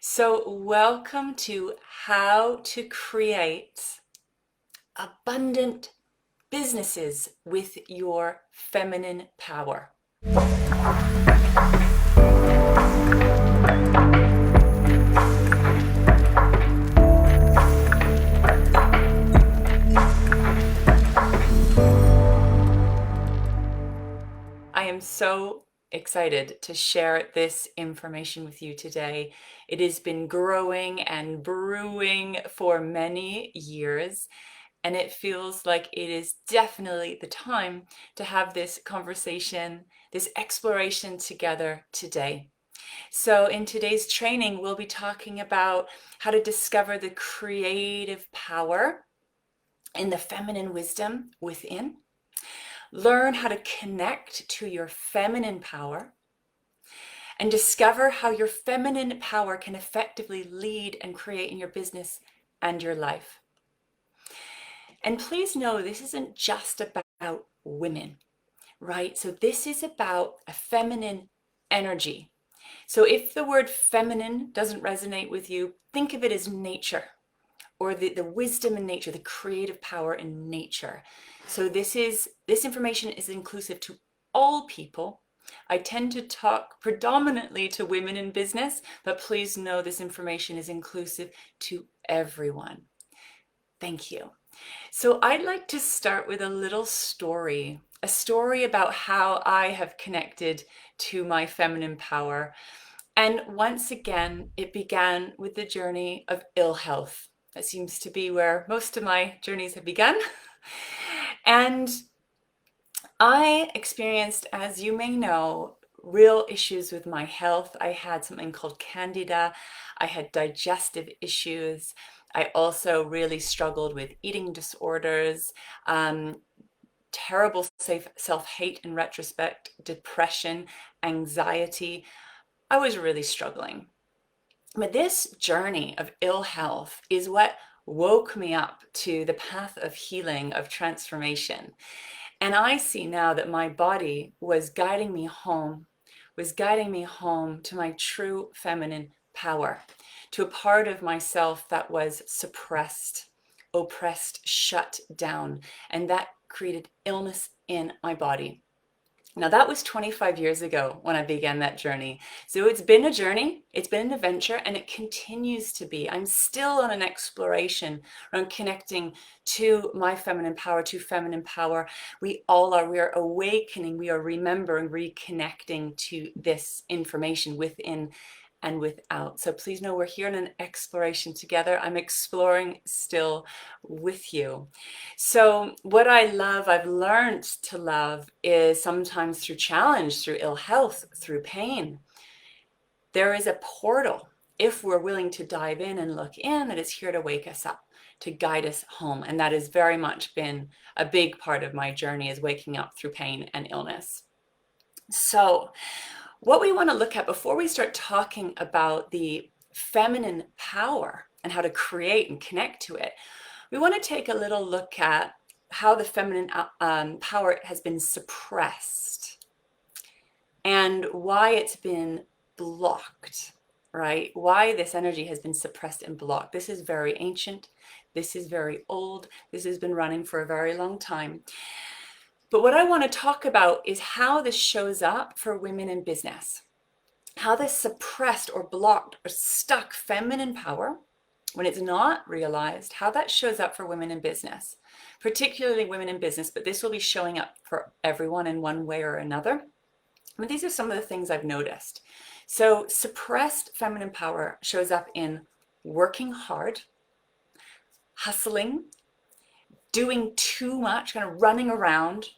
So, welcome to How to Create Abundant Businesses with Your Feminine Power. I am so excited to share this information with you today. It has been growing and brewing for many years, and it feels like it is definitely the time to have this conversation, this exploration together today. So, in today's training, we'll be talking about how to discover the creative power and the feminine wisdom within. Learn how to connect to your feminine power and discover how your feminine power can effectively lead and create in your business and your life. And please know this isn't just about women, right? So this is about a feminine energy. So if the word feminine doesn't resonate with you, think of it as nature, or the wisdom in nature, the creative power in nature. So this information is inclusive to all people. I tend to talk predominantly to women in business, but please know this information is inclusive to everyone. Thank you. So I'd like to start with a little story, a story about how I have connected to my feminine power. And once again, it began with the journey of ill health. That seems to be where most of my journeys have begun. And I experienced, as you may know, real issues with my health. I had something called candida. I had digestive issues. I also really struggled with eating disorders, terrible self-hate in retrospect, depression, anxiety. I was really struggling. But this journey of ill health is what woke me up to the path of healing, of transformation. And I see now that my body was guiding me home, to my true feminine power, to a part of myself that was suppressed, oppressed, shut down, and that created illness in my body. Now, that was 25 years ago when I began that journey. So it's been a journey, it's been an adventure, and it continues to be. I'm still on an exploration around connecting to my feminine power, to feminine power. We all are. We are awakening, we are remembering, reconnecting to this information within and without. So please know we're here in an exploration together. I'm exploring still with you. So what I love, I've learned to love, is sometimes through challenge, through ill health, through pain. There is a portal, if we're willing to dive in and look in, that is here to wake us up, to guide us home. And that has very much been a big part of my journey, is waking up through pain and illness. So what we want to look at before we start talking about the feminine power and how to create and connect to it, we want to take a little look at how the feminine power has been suppressed and why it's been blocked, right? Why this energy has been suppressed and blocked. This is very ancient. This is very old. This has been running for a very long time. But what I want to talk about is how this shows up for women in business. How this suppressed or blocked or stuck feminine power, when it's not realized, how that shows up for women in business, particularly women in business, but this will be showing up for everyone in one way or another. I mean, these are some of the things I've noticed. So suppressed feminine power shows up in working hard, hustling, doing too much, kind of running around,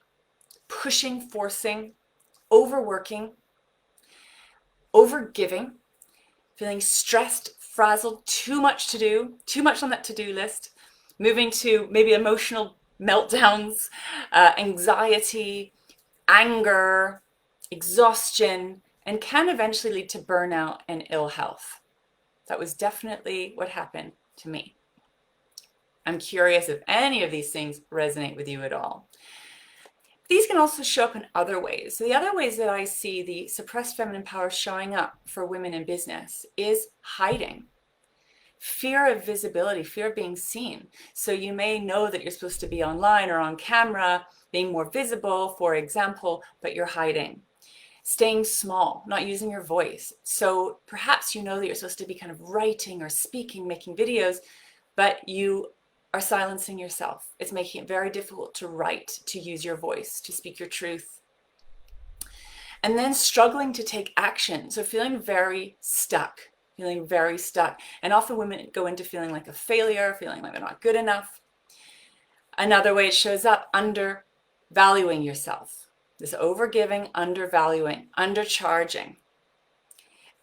pushing, forcing, overworking, overgiving, feeling stressed, frazzled, too much to do, too much on that to-do list, moving to maybe emotional meltdowns, anxiety, anger, exhaustion, and can eventually lead to burnout and ill health. That was definitely what happened to me. I'm curious if any of these things resonate with you at all. these can also show up in other ways. So the other ways that I see the suppressed feminine power showing up for women in business is hiding. Fear of visibility, fear of being seen. So you may know that you're supposed to be online or on camera, being more visible, for example, but you're hiding. Staying small, not using your voice. So perhaps you know that you're supposed to be kind of writing or speaking, making videos, but you are silencing yourself. It's making it very difficult to write, to use your voice, to speak your truth. And then struggling to take action. So feeling very stuck. And often women go into feeling like a failure, feeling like they're not good enough. Another way it shows up, undervaluing yourself. This overgiving, undervaluing, undercharging.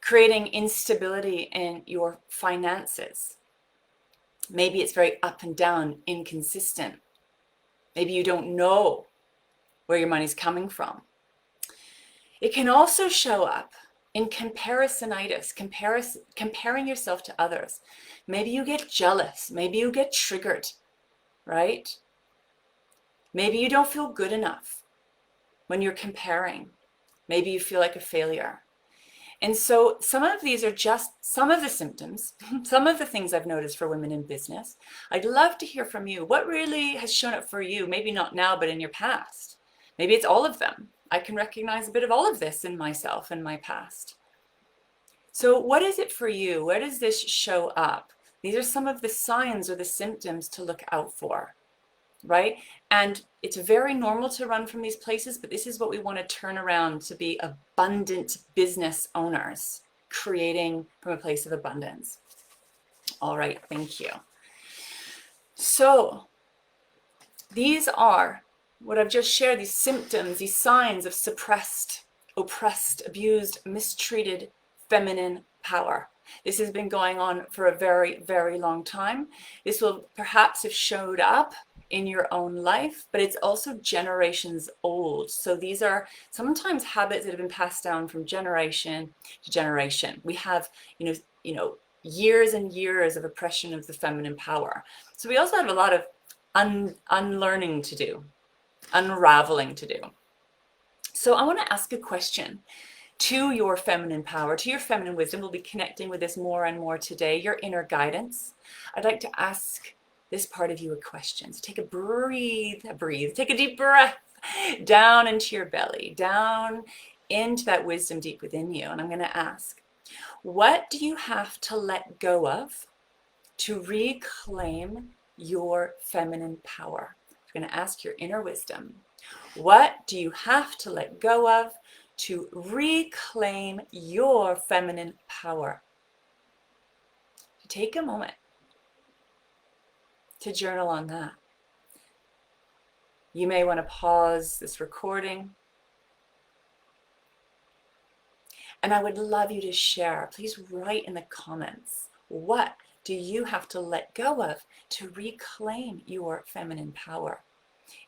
Creating instability in your finances. Maybe it's very up and down, inconsistent. Maybe you don't know where your money's coming from. It can also show up in comparisonitis, comparing yourself to others. Maybe you get jealous. Maybe you get triggered, right? Maybe you don't feel good enough when you're comparing. Maybe you feel like a failure. And so some of these are just some of the symptoms, some of the things I've noticed for women in business. I'd love to hear from you. What really has shown up for you? Maybe not now, but in your past. Maybe it's all of them. I can recognize a bit of all of this in myself and my past. So what is it for you? Where does this show up? These are some of the signs or the symptoms to look out for, right? And it's very normal to run from these places, but this is what we want to turn around to be abundant business owners, creating from a place of abundance. All right, thank you. So these are what I've just shared, these symptoms, these signs of suppressed, oppressed, abused, mistreated feminine power. This has been going on for a very, very long time. This will perhaps have showed up in your own life, but it's also generations old. So these are sometimes habits that have been passed down from generation to generation. We have, years and years of oppression of the feminine power. So we also have a lot of unlearning to do, unraveling to do. So I want to ask a question to your feminine power, to your feminine wisdom. We'll be connecting with this more and more today, your inner guidance. I'd like to ask this part of you a question. So take a deep breath down into your belly, down into that wisdom deep within you. And I'm going to ask, what do you have to let go of to reclaim your feminine power? I'm going to ask your inner wisdom. What do you have to let go of to reclaim your feminine power? Take a moment to journal on that. You may want to pause this recording. And I would love you to share. Please write in the comments, what do you have to let go of to reclaim your feminine power?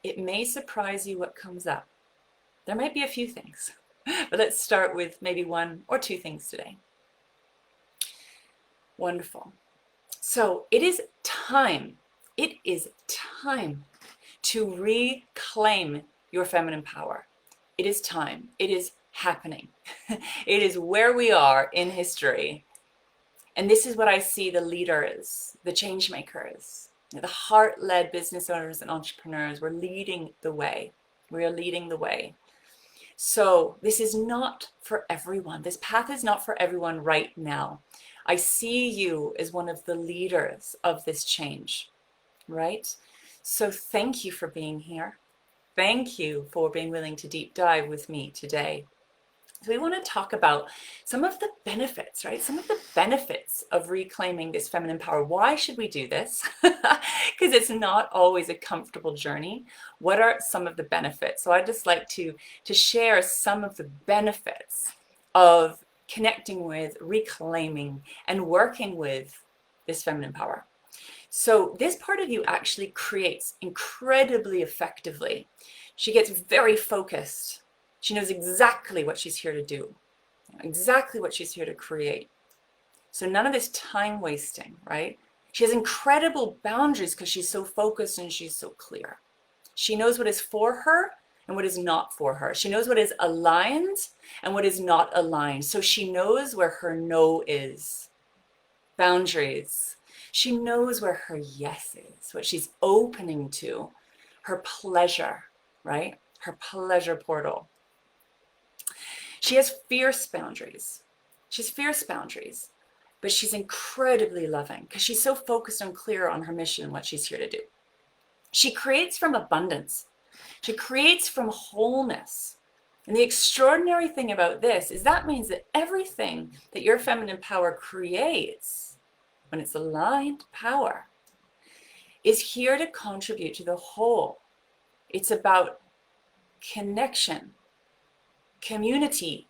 It may surprise you what comes up. There might be a few things, but let's start with maybe one or two things today. Wonderful. So it is time to reclaim your feminine power. It is time. It is happening. It is where we are in history. And this is what I see the leaders, the change makers, the heart-led business owners and entrepreneurs. We're leading the way. We are leading the way. So this is not for everyone. This path is not for everyone right now. I see you as one of the leaders of this change, right? So thank you for being here. Thank you for being willing to deep dive with me today. So we want to talk about some of the benefits, right? Some of the benefits of reclaiming this feminine power. Why should we do this? Because it's not always a comfortable journey. What are some of the benefits? So I'd just like to share some of the benefits of connecting with, reclaiming, and working with this feminine power. So this part of you actually creates incredibly effectively. She gets very focused. She knows exactly what she's here to do, exactly what she's here to create. So none of this time wasting, right? She has incredible boundaries because she's so focused and she's so clear. She knows what is for her and and what is not for her. She knows what is aligned and what is not aligned. So she knows where her no is. Boundaries. She knows where her yes is, what she's opening to, her pleasure, right? Her pleasure portal. She has fierce boundaries. She's fierce boundaries, but she's incredibly loving because she's so focused and clear on her mission and what she's here to do. She creates from abundance. She creates from wholeness. And the extraordinary thing about this is that means that everything that your feminine power creates, when it's aligned power, is here to contribute to the whole. It's about connection, community,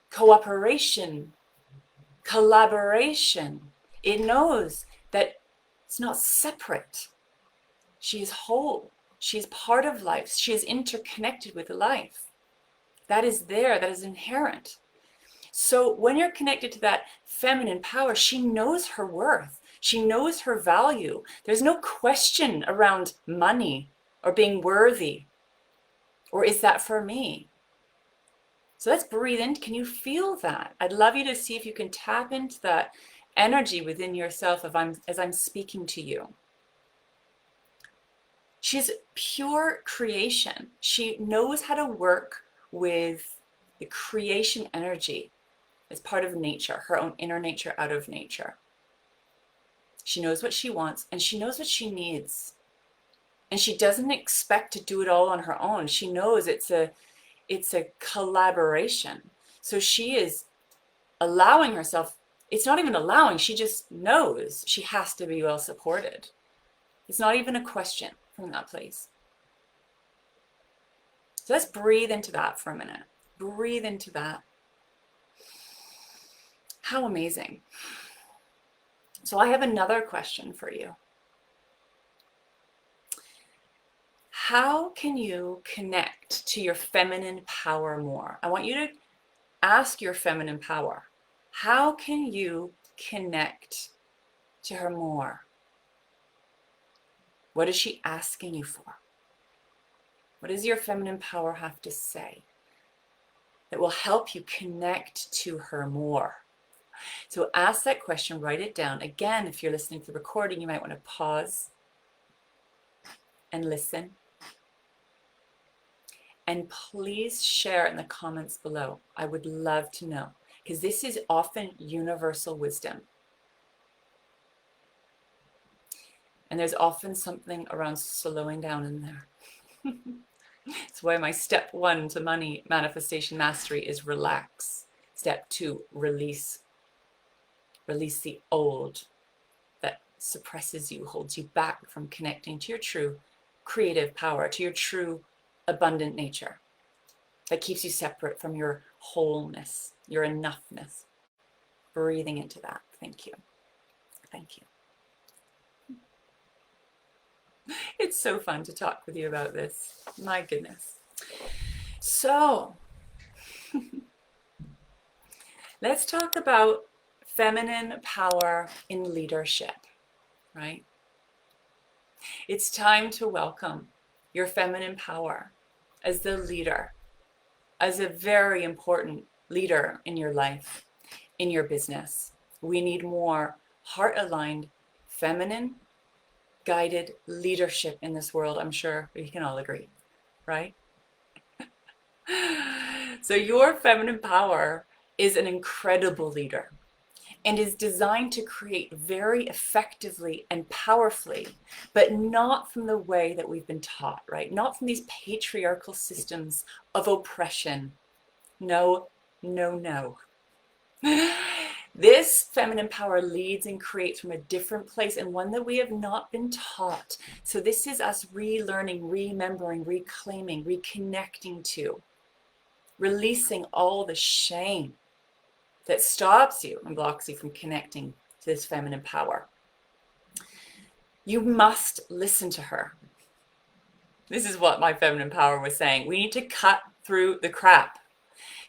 cooperation, collaboration. It knows that it's not separate. She is whole. She is part of life. She is interconnected with life. That is there. That is inherent. So when you're connected to that feminine power, she knows her worth. She knows her value. There's no question around money or being worthy. Or is that for me? So let's breathe in. Can you feel that? I'd love you to see if you can tap into that energy within yourself as I'm speaking to you. She's pure creation. She knows how to work with the creation energy as part of nature, her own inner nature out of nature. She knows what she wants and she knows what she needs. And she doesn't expect to do it all on her own. She knows it's a collaboration. So she is allowing herself, it's not even allowing, she just knows she has to be well supported. It's not even a question from that place. So let's breathe into that for a minute. Breathe into that. How amazing. So I have another question for you. How can you connect to your feminine power more? I want you to ask your feminine power, how can you connect to her more? What is she asking you for? What does your feminine power have to say that will help you connect to her more? So ask that question, write it down. Again, if you're listening to the recording, you might want to pause and listen. And please share in the comments below. I would love to know, because this is often universal wisdom. And there's often something around slowing down in there. That's why my step 1 to money manifestation mastery is relax. Step 2, release. Release the old that suppresses you, holds you back from connecting to your true creative power, to your true abundant nature, that keeps you separate from your wholeness, your enoughness. Breathing into that. Thank you. Thank you. It's so fun to talk with you about this. My goodness. So, let's talk about feminine power in leadership, right? It's time to welcome your feminine power as the leader, as a very important leader in your life, in your business. We need more heart-aligned, feminine, guided leadership in this world. I'm sure we can all agree, right? So your feminine power is an incredible leader and is designed to create very effectively and powerfully, but not from the way that we've been taught, right? Not from these patriarchal systems of oppression. No, no, no. This feminine power leads and creates from a different place, and one that we have not been taught. So this is us relearning, remembering, reclaiming, reconnecting to, releasing all the shame that stops you and blocks you from connecting to this feminine power. You must listen to her. This is what my feminine power was saying. We need to cut through the crap.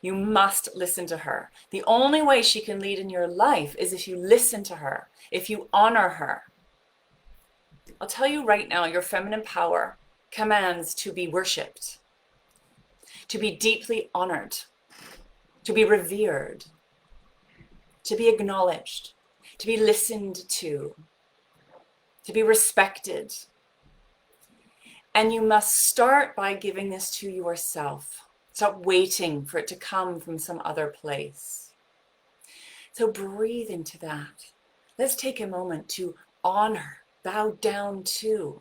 You must listen to her. The only way she can lead in your life is if you listen to her, if you honor her. I'll tell you right now, your feminine power commands to be worshipped. to be deeply honored, to be revered, to be acknowledged, to be listened to be respected. And you must start by giving this to yourself. Stop waiting for it to come from some other place. So breathe into that. Let's take a moment to honor, bow down to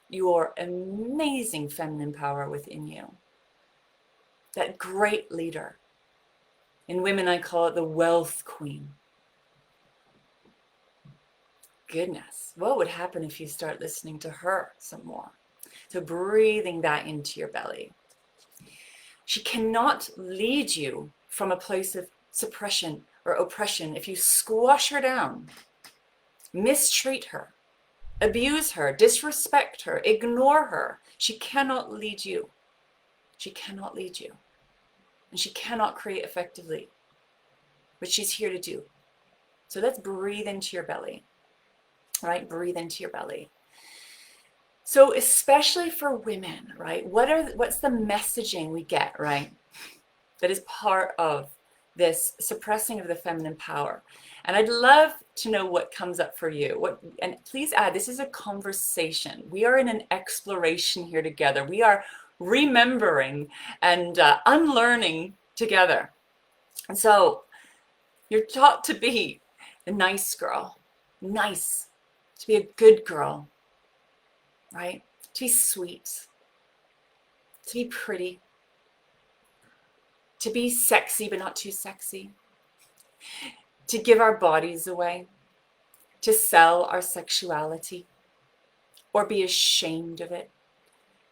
your amazing feminine power within you. That great leader. In women, I call it the wealth queen. Goodness, what would happen if you start listening to her some more? So breathing that into your belly. She cannot lead you from a place of suppression or oppression if you squash her down, mistreat her, abuse her, disrespect her, ignore her. She cannot lead you. She cannot lead you. And she cannot create effectively, which she's here to do. So let's breathe into your belly, right? Breathe into your belly. So especially for women, right? What's the messaging we get, right? That is part of this suppressing of the feminine power. And I'd love to know what comes up for you. And please add, this is a conversation. We are in an exploration here together. We are remembering and unlearning together. And so you're taught to be a nice girl, nice, to be a good girl, right? To be sweet, to be pretty, to be sexy but not too sexy, to give our bodies away, to sell our sexuality or be ashamed of it,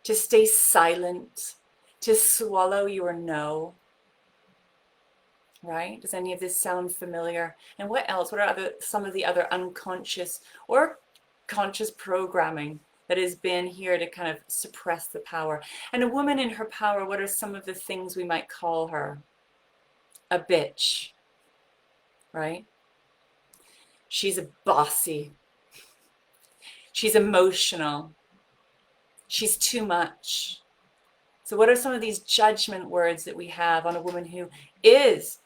to stay silent, to swallow your no, right? Does any of this sound familiar? And what else? What are some of the other unconscious or conscious programming that has been here to kind of suppress the power? And a woman in her power, what are some of the things we might call her? A bitch, right? She's a bossy. She's emotional. She's too much. So what are some of these judgment words that we have on a woman who is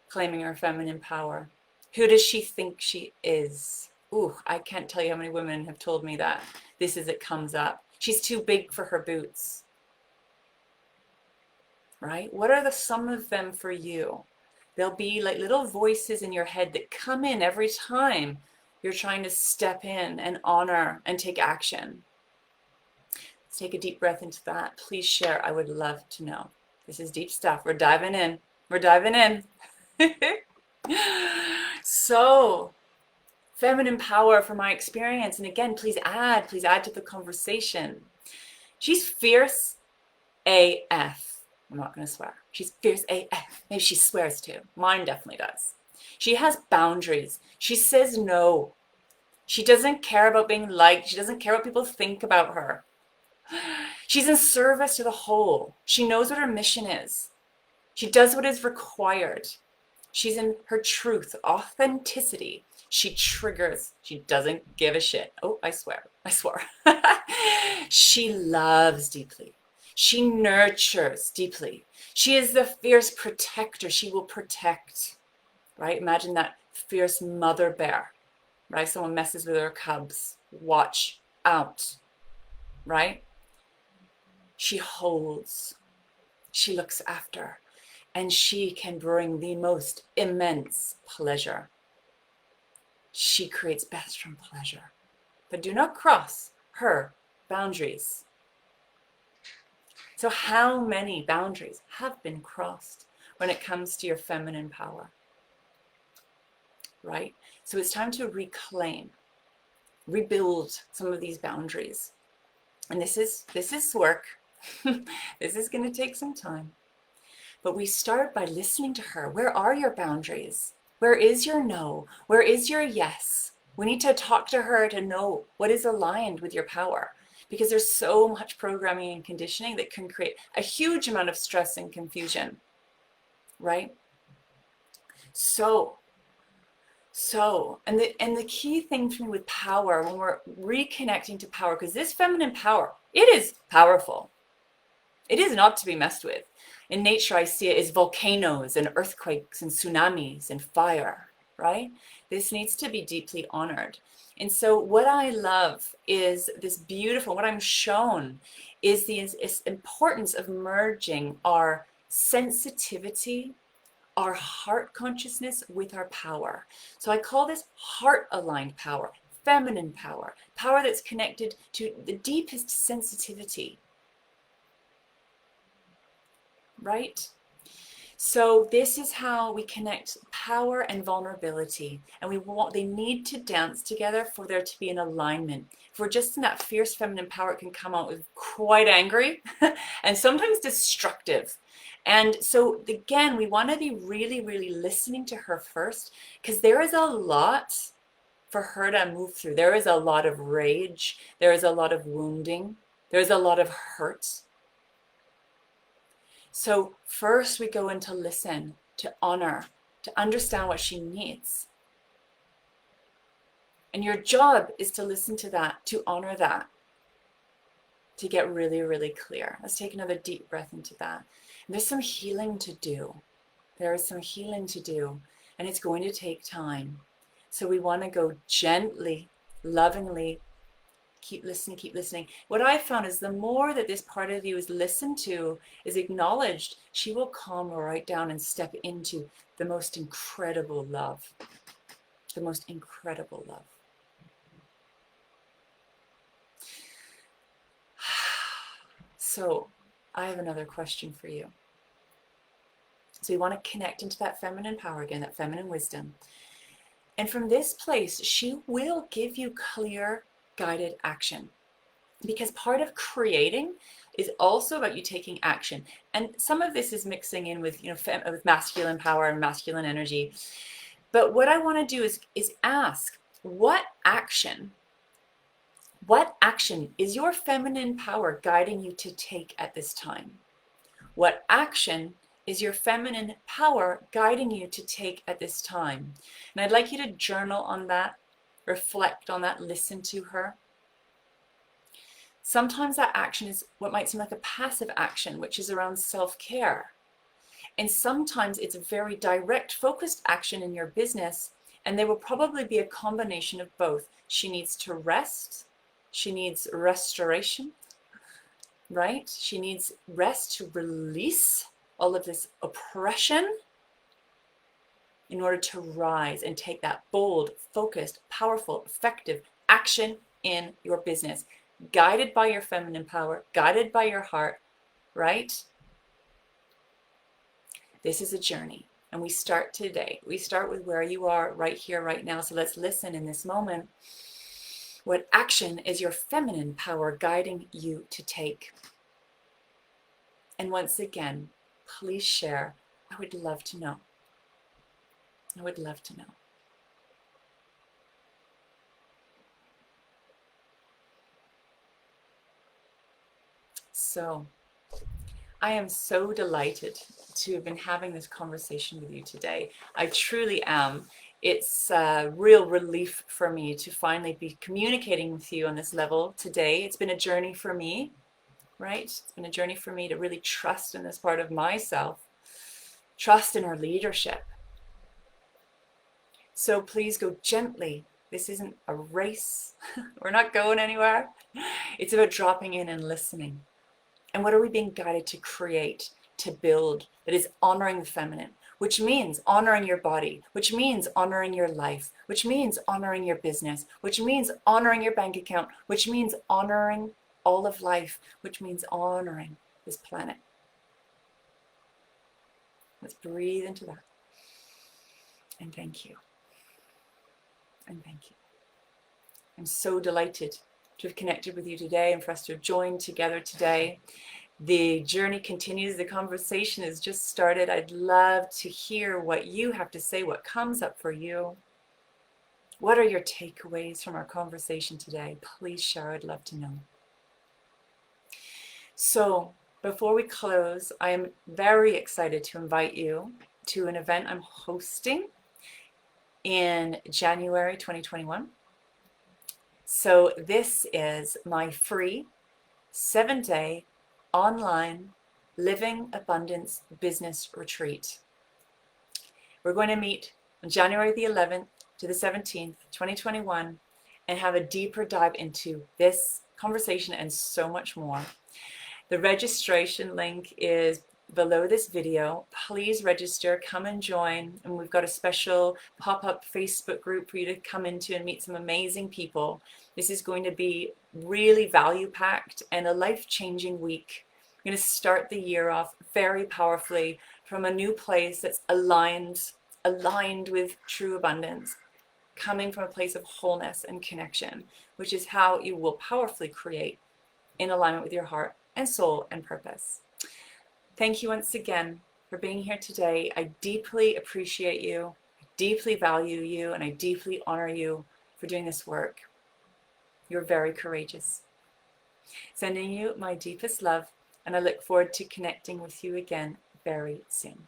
claiming her feminine power? Who does she think she is? Ooh, I can't tell you how many women have told me that. This is, it comes up. She's too big for her boots. Right? What are some of them for you? There'll be like little voices in your head that come in every time you're trying to step in and honor and take action. Let's take a deep breath into that. Please share. I would love to know. This is deep stuff. We're diving in. We're diving in. So, feminine power from my experience. And again, please add to the conversation. She's fierce AF. I'm not going to swear. She's fierce AF. Maybe she swears too. Mine definitely does. She has boundaries. She says no. She doesn't care about being liked. She doesn't care what people think about her. She's in service to the whole. She knows what her mission is. She does what is required. She's in her truth, authenticity. She triggers. She doesn't give a shit. Oh, I swear. I swore. She loves deeply. She nurtures deeply. She is the fierce protector. She will protect, right? Imagine that fierce mother bear, right? Someone messes with her cubs. Watch out, right? She holds. She looks after. And she can bring the most immense pleasure. She creates best from pleasure. But do not cross her boundaries. So how many boundaries have been crossed when it comes to your feminine power? Right? So it's time to reclaim, rebuild some of these boundaries. And this is work. This is going to take some time. But we start by listening to her. Where are your boundaries? Where is your no? Where is your yes? We need to talk to her to know what is aligned with your power, because there's so much programming and conditioning that can create a huge amount of stress and confusion, right? And the key thing for me with power, when we're reconnecting to power, because this feminine power, it is powerful. It is not to be messed with. In nature, I see it as volcanoes and earthquakes and tsunamis and fire, right? This needs to be deeply honored. And so what I love is this beautiful, what I'm shown is the importance of merging our sensitivity, our heart consciousness with our power. So I call this heart aligned power, feminine power, power that's connected to the deepest sensitivity, right? So this is how we connect power and vulnerability, and they need to dance together for there to be an alignment. If we're just in that fierce feminine power, it can come out with quite angry and sometimes destructive. And so again, we want to be really, really listening to her first, because there is a lot for her to move through. There is a lot of rage, there is a lot of wounding, there's a lot of hurt. So first we go in to listen, to honor, to understand what she needs. And your job is to listen to that, to honor that, to get really, really clear. Let's take another deep breath into that. And there's some healing to do. There is some healing to do, and it's going to take time. So we want to go gently, lovingly, keep listening, keep listening. What I found is the more that this part of you is listened to, is acknowledged, she will calm right down and step into the most incredible love. The most incredible love. So I have another question for you. So you want to connect into that feminine power again, that feminine wisdom. And from this place, she will give you clear, guided action. Because part of creating is also about you taking action. And some of this is mixing in with, with masculine power and masculine energy. But what I want to do is ask, what action is your feminine power guiding you to take at this time? What action is your feminine power guiding you to take at this time? And I'd like you to journal on that, reflect on that, listen to her. Sometimes that action is what might seem like a passive action, which is around self-care. And sometimes it's a very direct, focused action in your business, and there will probably be a combination of both. She needs to rest, she needs restoration, right? She needs rest to release all of this oppression in order to rise and take that bold, focused, powerful, effective action in your business, guided by your feminine power, guided by your heart, right? This is a journey, and we start today. We start with where you are right here, right now. So let's listen in this moment. What action is your feminine power guiding you to take? And once again, please share. I would love to know. I would love to know. So, I am so delighted to have been having this conversation with you today. I truly am. It's a real relief for me to finally be communicating with you on this level today. It's been a journey for me, right? It's been a journey for me to really trust in this part of myself, trust in our leadership. So please go gently. This isn't a race. We're not going anywhere. It's about dropping in and listening. And what are we being guided to create, to build, that is honoring the feminine, which means honoring your body, which means honoring your life, which means honoring your business, which means honoring your bank account, which means honoring all of life, which means honoring this planet. Let's breathe into that. And thank you. And thank you. I'm so delighted to have connected with you today and for us to have joined together today. The journey continues. The conversation has just started. I'd love to hear what you have to say, what comes up for you. What are your takeaways from our conversation today? Please share. I'd love to know. So before we close, I am very excited to invite you to an event I'm hosting in January 2021. So this is my free 7-day online Living Abundance Business Retreat. We're going to meet on January the 11th to the 17th, 2021, and have a deeper dive into this conversation and so much more. The registration link is below this video. Please register, come and join. And we've got a special pop-up Facebook group for you to come into and meet some amazing people. This is going to be really value-packed and a life-changing week. We're going to start the year off very powerfully from a new place that's aligned with true abundance, coming from a place of wholeness and connection, which is how you will powerfully create in alignment with your heart and soul and purpose. Thank you once again for being here today. I deeply appreciate you, I deeply value you, and I deeply honor you for doing this work. You're very courageous. Sending you my deepest love, and I look forward to connecting with you again very soon.